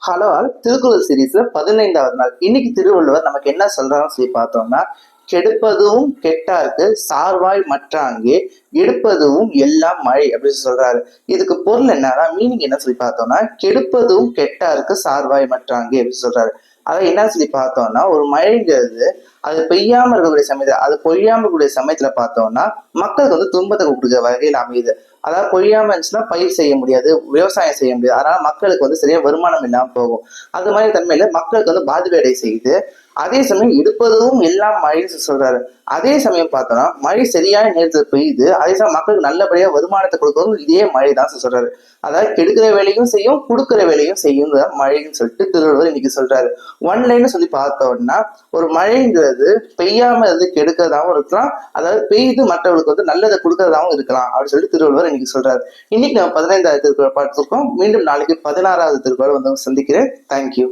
Hello all, Thirukkural சீரீஸ்ல 15வது நாள். இன்னைக்கு திருவள்ளுவர் நமக்கு என்ன சொல்றாருன்னு சொல்லி பார்த்தோம்னா, கெடுப்பதும் கெட்டார்க்கு சார்வாய் மற்றாங்கே எடுப்பதும் எல்லாம் மழை அப்படின்னு சொல்றாரு. இதுக்கு பொருள் என்னன்னா, மீனிங் என்ன சொல்லி பார்த்தோம்னா, கெடுப்பதும் கெட்டார்க்கு சார்வாய் மற்றாங்கே அப்படின்னு சொல்றாரு. அதை என்ன சொல்லி பார்த்தோம்னா, ஒரு மழைங்கிறது அது பெய்யாம இருக்கக்கூடிய சமயத்துல, அது பொய்யாம இருக்கக்கூடிய சமயத்துல பார்த்தோம்னா மக்களுக்கு துன்பத்தை கொடுக்குற வகையில் அமையுது. அதாவது பொய்யாம இருந்துச்சுன்னா பயிர் செய்ய முடியாது, விவசாயம் செய்ய முடியாது. அதனால மக்களுக்கு சரியா வருமானம் இல்லாம போகும். அது மாதிரி தன்மையில மக்களுக்கு பாதிப்பு அடை செய்யுது. அதே சமயம் எடுப்பதும் எல்லாம் மழைன்னு சொல்றாரு. அதே சமயம் பார்த்தோம்னா மழை சரியான நேரத்தில் பெய்யுது. அதே சமயம் மக்களுக்கு நல்லபடியா வருமானத்தை கொடுக்கறதும் இதே மழை தான் சொல்றாரு. அதாவது கெடுக்கிற வேலையும் செய்யும், கொடுக்குற வேலையும் செய்யும் மழைன்னு சொல்லிட்டு திருவள்ளுவர் இன்னைக்கு சொல்றாரு. ஒன்லைன்னு சொல்லி பார்த்தோம்னா, ஒரு மழைங்கிறது பெய்யாம இருந்து கெடுக்கிறதாவும் இருக்கலாம், அதாவது பெய்து மற்றவர்களுக்கு நல்லதை கொடுக்கறதாவும் இருக்கலாம் அப்படின்னு சொல்லிட்டு திருவள்ளுவர் இன்னைக்கு சொல்றாரு. இன்னைக்கு நம்ம 15வது திருக்குறள் பார்த்துருக்கோம். மீண்டும் நாளைக்கு 16வது திருக்குறள் சந்திக்கிறேன். தேங்க்யூ.